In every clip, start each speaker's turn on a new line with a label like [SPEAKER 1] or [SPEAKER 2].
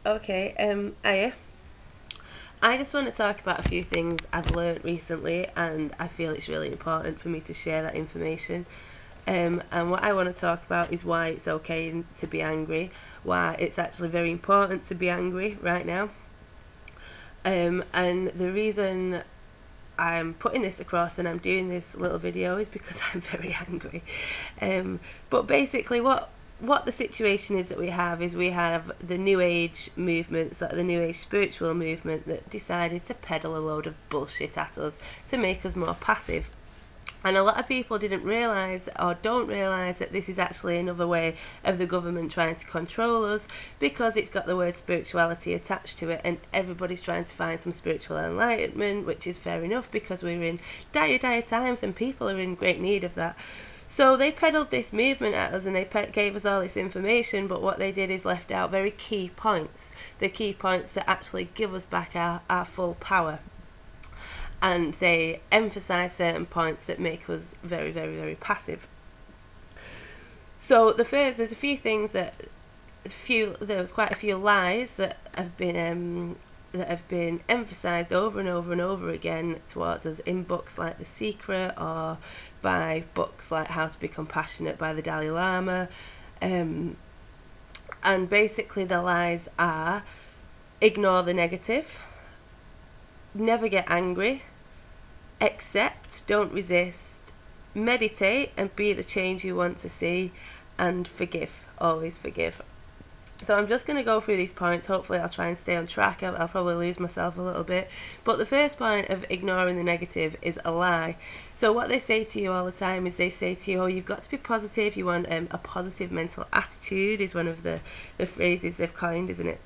[SPEAKER 1] Okay, I just want to talk about a few things I've learnt recently, and I feel it's really important for me to share that information. And what I want to talk about is why it's okay to be angry, why it's actually very important to be angry right now. And the reason I'm putting this across and I'm doing this little video is because I'm very angry. But basically, what the situation is that we have the New Age movements, like the New Age spiritual movement, that decided to peddle a load of bullshit at us to make us more passive. And a lot of people didn't realise or don't realise that this is actually another way of the government trying to control us, because it's got the word spirituality attached to it, and everybody's trying to find some spiritual enlightenment, which is fair enough because we're in dire times and people are in great need of that. So they peddled this movement at us and they gave us all this information, but what they did is left out very key points, the key points that actually give us back our full power. And they emphasise certain points that make us very passive. So there's a few things there's quite a few lies that have been emphasised over and over again towards us in books like The Secret, or by books like How to Be Compassionate by the Dalai Lama. And basically the lies are: ignore the negative, never get angry, accept, don't resist, meditate and be the change you want to see, and forgive, always forgive. So I'm just going to go through these points. Hopefully I'll try and stay on track. I'll probably lose myself a little bit. But the first point of ignoring the negative is a lie. So what they say to you all the time is they say to you, oh, you've got to be positive. You want a positive mental attitude is one of the phrases they've coined, isn't it?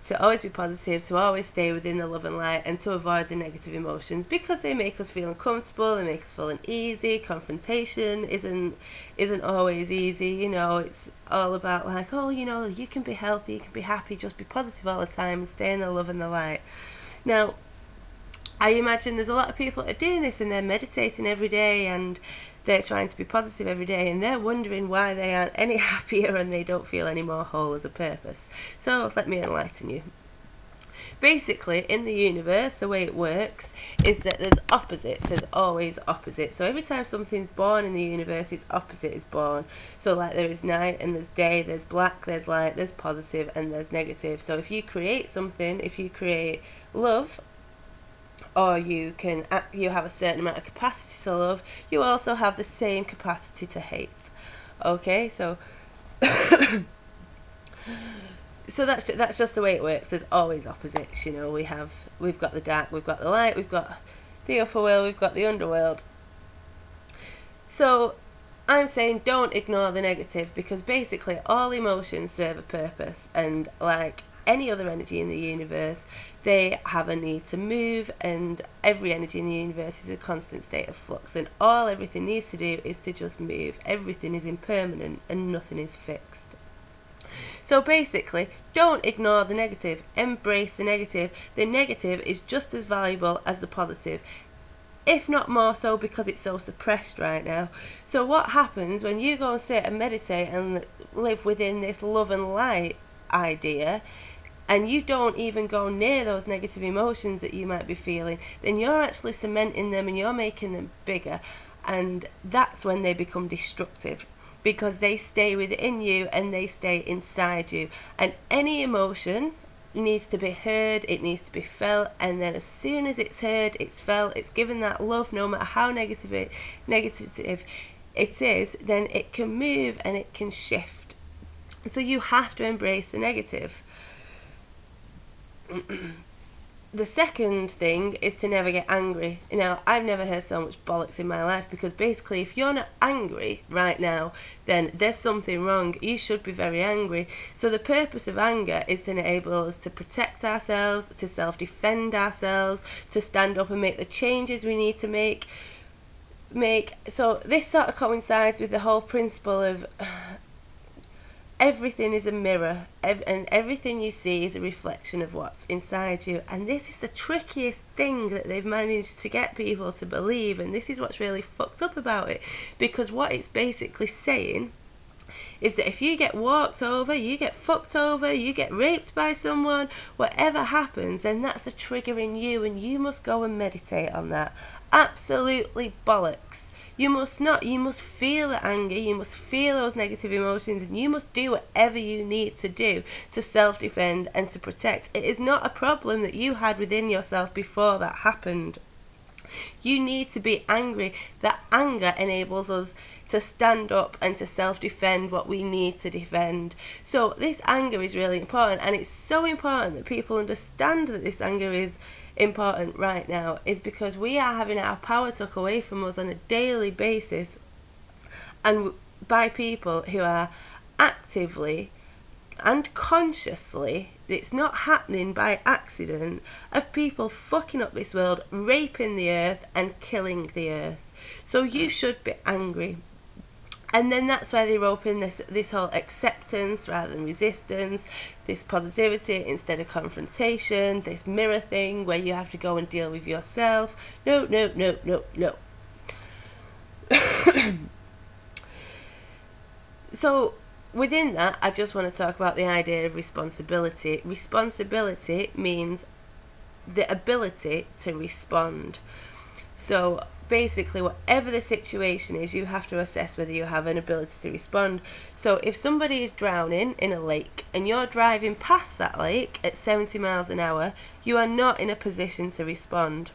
[SPEAKER 1] To always be positive, to always stay within the love and light, and to avoid the negative emotions because they make us feel uncomfortable, they make us feel uneasy. Confrontation isn't always easy, you know. It's all about like, oh, you know, you can be healthy, you can be happy, just be positive all the time and stay in the love and the light. Now, I imagine there's a lot of people that are doing this and they're meditating every day and they're trying to be positive every day, and they're wondering why they aren't any happier and they don't feel any more whole as a purpose. So let me enlighten you. Basically, in the universe, the way it works is that there's opposites. There's always opposites. So every time something's born in the universe, its opposite is born. So like there is night and there's day, there's black, there's light, there's positive and there's negative. So if you create something, if you create love, or you have a certain amount of capacity to love, you also have the same capacity to hate. Okay, so so that's just the way it works. There's always opposites, you know. We've got the dark, we've got the light, we've got the upper world, we've got the underworld. So I'm saying don't ignore the negative, because basically all emotions serve a purpose, and like any other energy in the universe, they have a need to move, and every energy in the universe is a constant state of flux, and all everything needs to do is to just move. Everything is impermanent and nothing is fixed. So basically, don't ignore the negative, embrace the negative. The negative is just as valuable as the positive, if not more so, because it's so suppressed right now. So what happens when you go and sit and meditate and live within this love and light idea, and you don't even go near those negative emotions that you might be feeling, then you're actually cementing them and you're making them bigger, and that's when they become destructive, because they stay within you and they stay inside you. And any emotion needs to be heard, it needs to be felt, and then as soon as it's heard, it's felt, it's given that love, no matter how negative it is, then it can move and it can shift. So you have to embrace the negative. The second thing is to never get angry. Now, I've never heard so much bollocks in my life, because basically if you're not angry right now, then there's something wrong. You should be very angry. So the purpose of anger is to enable us to protect ourselves, to self-defend ourselves, to stand up and make the changes we need to make. So this sort of coincides with the whole principle of everything is a mirror, and everything you see is a reflection of what's inside you. And this is the trickiest thing that they've managed to get people to believe, and this is what's really fucked up about it, because what it's basically saying is that if you get walked over, you get fucked over, you get raped by someone, whatever happens, then that's a trigger in you, and you must go and meditate on that. Absolutely bollocks. You must not. You must feel the anger, you must feel those negative emotions, and you must do whatever you need to do to self-defend and to protect. It is not a problem that you had within yourself before that happened. You need to be angry. That anger enables us to stand up and to self-defend what we need to defend. So this anger is really important, and it's so important that people understand that this anger is important right now, is because we are having our power took away from us on a daily basis, and by people who are actively and consciously, it's not happening by accident, of people fucking up this world, raping the earth and killing the earth. So you should be angry. And then that's where they rope in this whole acceptance rather than resistance, this positivity instead of confrontation, this mirror thing where you have to go and deal with yourself. No, no, no, no, no. So within that, I just want to talk about the idea of responsibility. Responsibility means the ability to respond. So basically, whatever the situation is, you have to assess whether you have an ability to respond. So if somebody is drowning in a lake and you're driving past that lake at 70 miles an hour, you are not in a position to respond.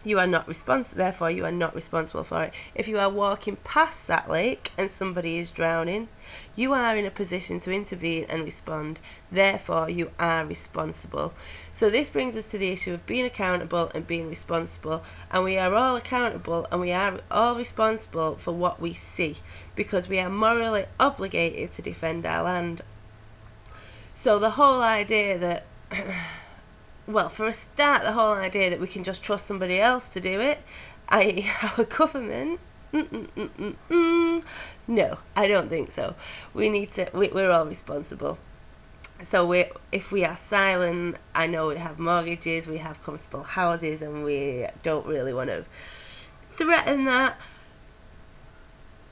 [SPEAKER 1] You are not responsible, therefore you are not responsible for it. If you are walking past that lake and somebody is drowning, you are in a position to intervene and respond, therefore you are responsible. So this brings us to the issue of being accountable and being responsible, and we are all accountable and we are all responsible for what we see, because we are morally obligated to defend our land. So the whole idea that well, for a start, the whole idea that we can just trust somebody else to do it, i.e. our government, no, I don't think so. We're all responsible. So if we are silent, I know we have mortgages, we have comfortable houses, and we don't really want to threaten that.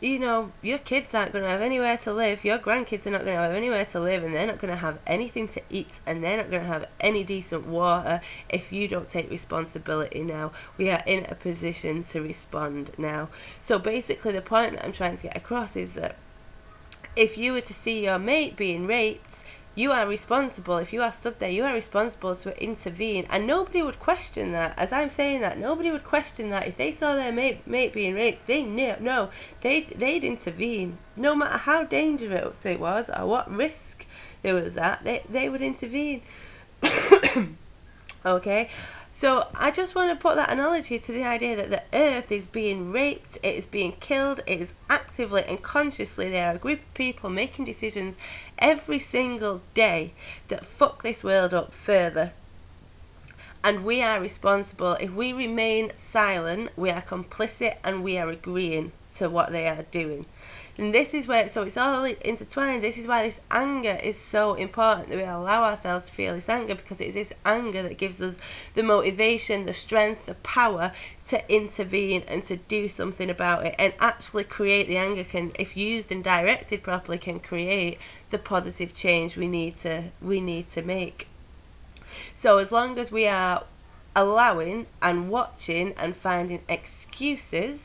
[SPEAKER 1] You know, your kids aren't going to have anywhere to live, your grandkids are not going to have anywhere to live, and they're not going to have anything to eat, and they're not going to have any decent water if you don't take responsibility now. We are in a position to respond now. So basically the point that I'm trying to get across is that if you were to see your mate being raped, you are responsible. If you are stood there, you are responsible to intervene, and nobody would question that. As I'm saying that, nobody would question that. If they saw their mate being raped, they knew, they'd intervene. No matter how dangerous it was or what risk there was at, they would intervene. Okay? So I just want to put that analogy to the idea that the earth is being raped, it is being killed, it is actively and consciously, there are a group of people making decisions every single day that fuck this world up further. And we are responsible. If we remain silent, we are complicit and we are agreeing to what they are doing. And this is where, so it's all intertwined. This is why this anger is so important, that we allow ourselves to feel this anger, because it is this anger that gives us the motivation, the strength, the power to intervene and to do something about it, and actually create. The anger can, if used and directed properly, can create the positive change we need to make. So as long as we are allowing and watching and finding excuses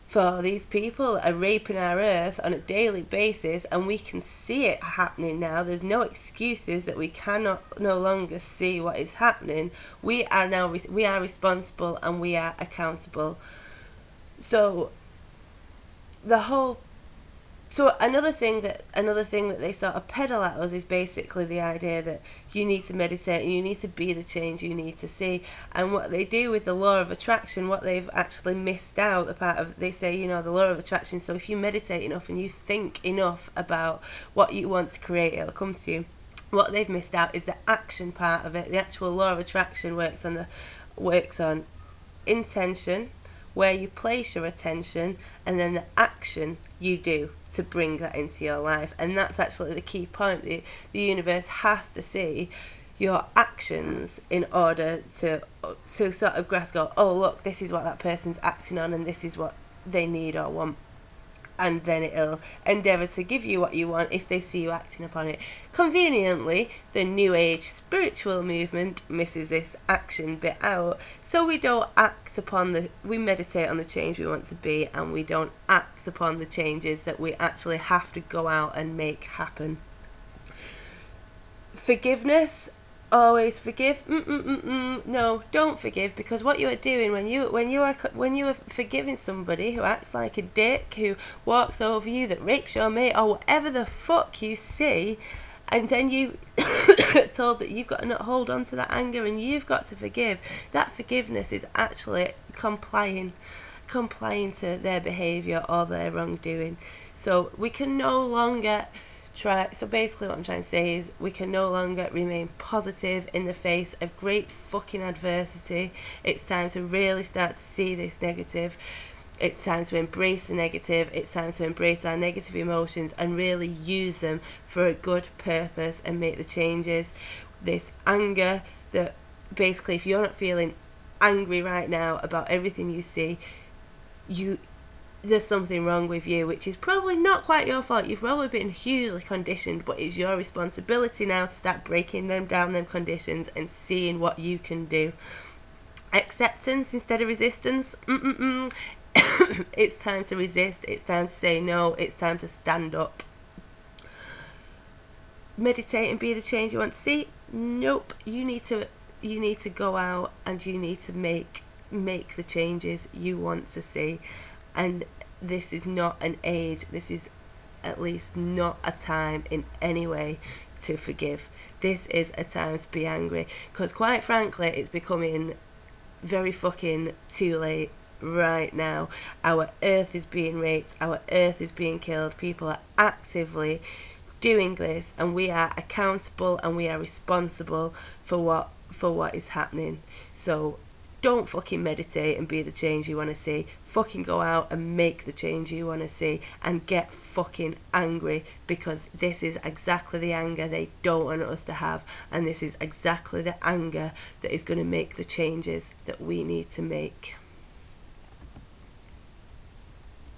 [SPEAKER 1] for these people that are raping our earth on a daily basis, and we can see it happening now, there's no excuses that we cannot no longer see what is happening. We are responsible and we are accountable. So another thing that they sort of peddle at us is basically the idea that you need to meditate and you need to be the change you need to see. And what they do with the law of attraction, what they've actually missed out, they say, you know, the law of attraction, so if you meditate enough and you think enough about what you want to create, it'll come to you. What they've missed out is the action part of it. The actual law of attraction works on intention, where you place your attention, and then the action you do to bring that into your life. And that's actually the key point. The universe has to see your actions in order to sort of grasp, oh look, this is what that person's acting on and this is what they need or want. and then it'll endeavour to give you what you want if they see you acting upon it. Conveniently, the New Age spiritual movement misses this action bit out, so we don't act upon we meditate on the change we want to be, and we don't act upon the changes that we actually have to go out and make happen. Forgiveness. Always forgive. No, don't forgive, because what you are doing when you are forgiving somebody who acts like a dick, who walks over you, that rapes your mate, or whatever the fuck you see, and then you get told that you've got to not hold on to that anger and you've got to forgive. That forgiveness is actually complying to their behaviour or their wrongdoing. So we can no longer so basically what I'm trying to say is we can no longer remain positive in the face of great fucking adversity. It's time to really start to see this negative. It's time to embrace the negative. It's time to embrace our negative emotions and really use them for a good purpose and make the changes. This anger, that basically if you're not feeling angry right now about everything you see, there's something wrong with you, which is probably not quite your fault. You've probably been hugely conditioned, but it's your responsibility now to start breaking them down, them conditions, and seeing what you can do. Acceptance instead of resistance. It's time to resist. It's time to say no. It's time to stand up. Meditate and be the change you want to see. Nope. You need to go out and you need to make the changes you want to see. And this is not an age, this is at least not a time in any way to forgive. This is a time to be angry, because quite frankly it's becoming very fucking too late right now. Our earth is being raped, our earth is being killed, people are actively doing this, and we are accountable and we are responsible for what is happening. So don't fucking meditate and be the change you want to see. Fucking go out and make the change you want to see, and get fucking angry, because this is exactly the anger they don't want us to have, and this is exactly the anger that is going to make the changes that we need to make.